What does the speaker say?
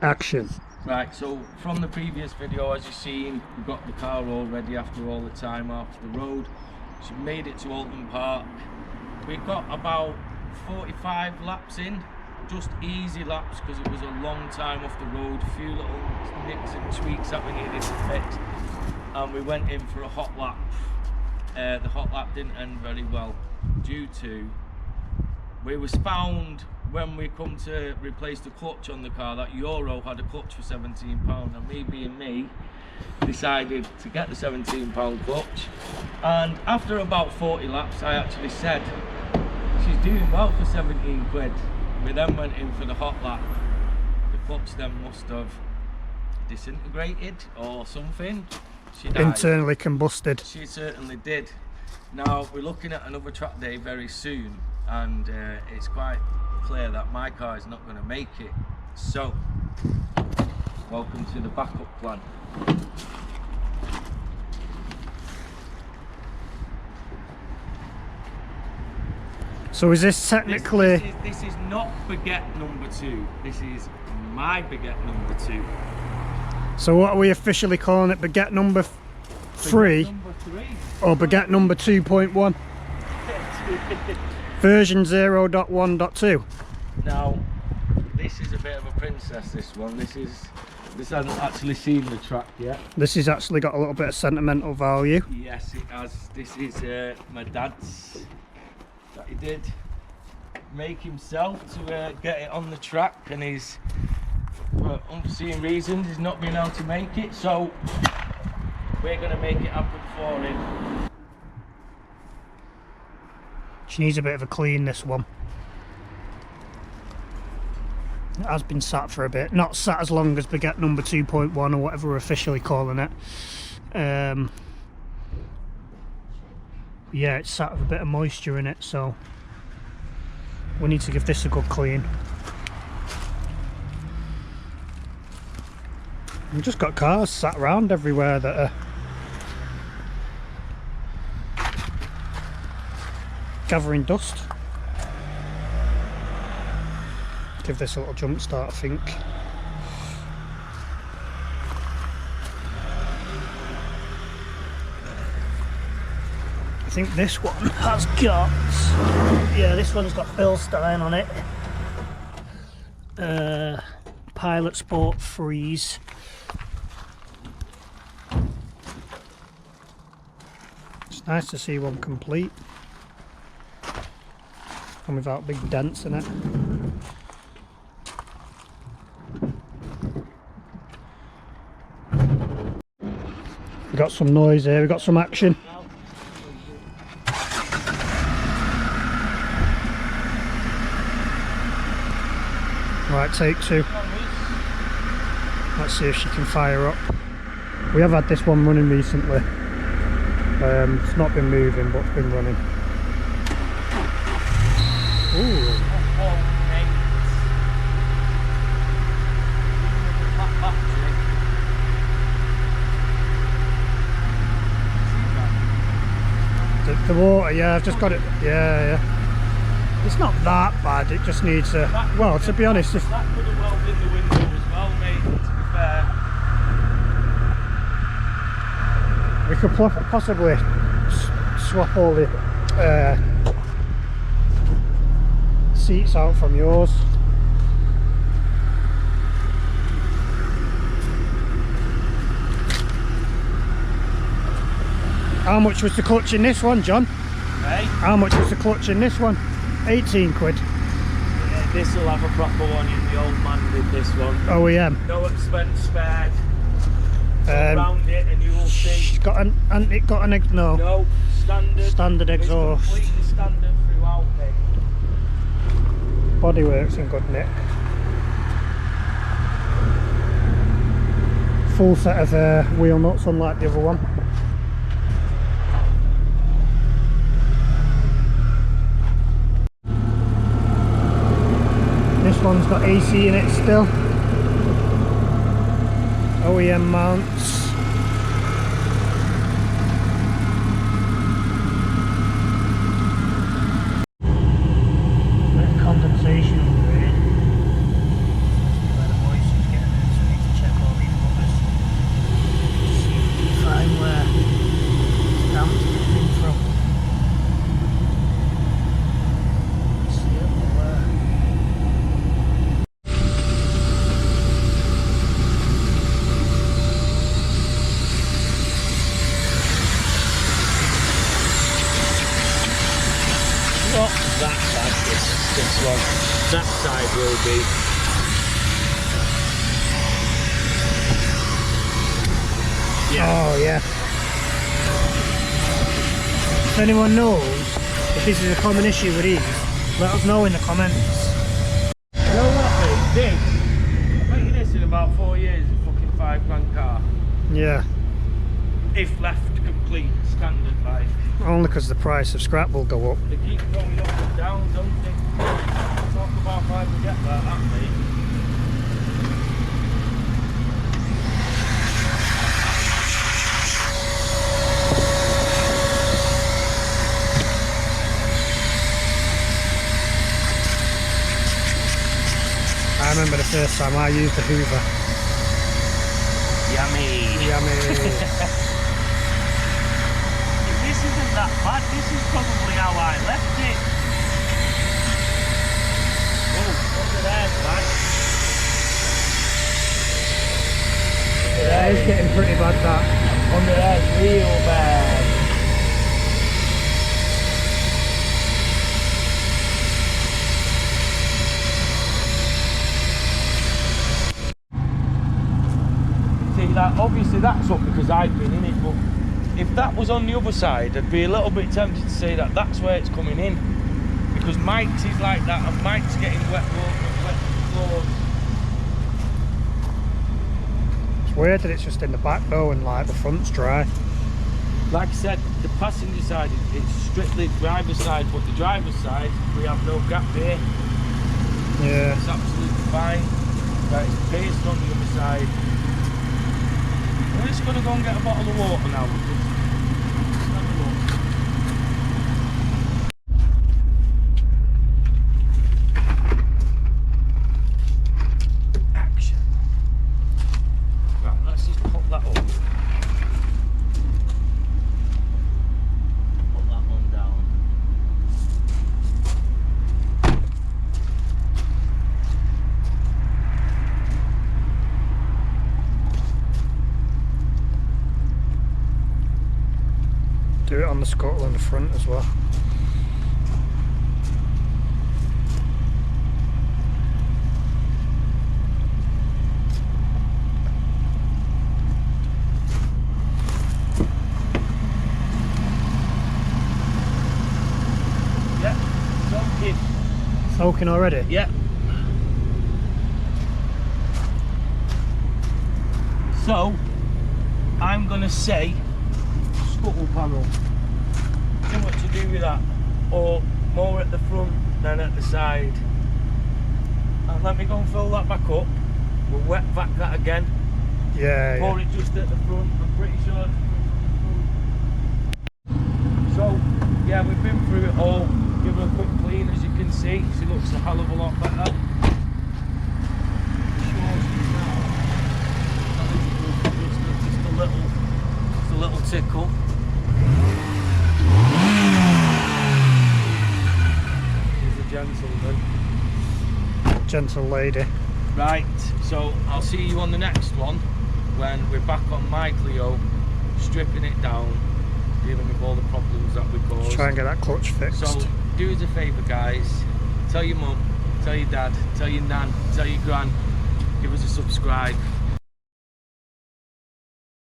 Action. Right, so from the previous video, as you've seen, we got the car all ready after all the time off the road. She made it to Alton Park. We got about 45 laps in, just easy laps because it was a long time off the road, a few little nicks and tweaks that we needed to fix, and we went in for a hot lap. The hot lap didn't end very well due to we was found when we come to replace the clutch on the car that Euro had a clutch for £17, and me being me decided to get the £17 clutch, and after about 40 laps I actually said she's doing well for 17 quid. We then went in for the hot lap. The clutch then must have disintegrated or something. She died. Internally combusted. She certainly did. Now we're looking at another track day very soon, and it's quite clear that my car is not going to make it. So welcome to the backup plan. So is this technically... This is not Baguette number 2. This is my Baguette number 2. So what are we officially calling it? Baguette number 3? Baguette number 3. Or Baguette number 2.1? Version 0.1.2. Now, this is a bit of a princess, this one. This hasn't actually seen the track yet. This has actually got a little bit of sentimental value. Yes, it has. This is my dad's that he did make himself to get it on the track, and he's, for unforeseen reasons, he's not been able to make it, so we're going to make it happen for him. She needs a bit of a clean, this one. It has been sat for a bit. Not sat as long as Baguette number 2.1 or whatever we're officially calling it. Yeah, it's sat with a bit of moisture in it, so we need to give this a good clean. We've just got cars sat around everywhere that are gathering dust. Give this a little jump start, I think. I think this one has got, yeah, this one's got Bilstein on it. Pilot Sport Freeze. It's nice to see one complete and without big dents in it. We got some noise here, we got some action. Right, take 2. Let's see if she can fire up. We have had this one running recently. It's not been moving, but it's been running. Ooh. The water, yeah, I've just got it. Yeah. It's not that bad, it just needs a... Well, to be honest... If, that could have well been the window as well, mate, to be fair. we could possibly swap all the seats out from yours. How much was the clutch in this one, John? Hey? How much was the clutch in this one? 18 quid. Yeah, this will have a proper one in. The old man did this one. OEM. No expense spared. Around it and you will see. She's got an no. Standard. Standard exhaust. It's completely standard throughout, mate. Bodywork's in good nick. Full set of wheel nuts, unlike the other one. This one's got AC in it still. OEM mounts. There's condensation under it. Where the voice is getting. this one. That side will be. Yeah. Oh yeah. If anyone knows if this is a common issue with these, let us know in the comments. You know what, mate? This, I bet you this in about 4 years, a fucking £5 car. Yeah. If left complete, standard like. Only because the price of scrap will go up. They keep going up and down, don't they? Talk about why we get that, mate. I remember the first time I used the Hoover. Yummy. Yummy. This isn't that bad. This is probably how I left it. Oh, under there's bad. Yeah, it's getting pretty bad that. Under there's real bad. That obviously that's up because I've been in it, but if that was on the other side, I'd be a little bit tempted to say that that's where it's coming in, because Mike's is like that and Mike's getting wet floors. It's weird that it's just in the back though and like the front's dry. Like I said, the passenger side it's strictly driver's side, but the driver's side we have no gap here. Yeah. It's absolutely fine. That is based on the other side. I'm just going to go and get a bottle of water now. Let's have a look. Action. Right, let's just pop that up. Put that one down. Do it on the scuttle in the front as well. Yeah, soaking. Soaking already? Yeah. So, I'm going to say scuttle panel. Too much to do with that, or more at the front than at the side. And let me go and fill that back up. We'll wet vac that again. Yeah. Pour it just at the front. I'm pretty sure it's from the front. So yeah, we've been through it all. Give her a quick clean, as you can see. She looks a hell of a lot better. Just a little tickle. Gentleman. Gentle lady. Right, so I'll see you on the next one when we're back on my Clio, stripping it down, dealing with all the problems that we caused. Try and get that clutch fixed. So do us a favour, guys, tell your mum, tell your dad, tell your nan, tell your gran, give us a subscribe.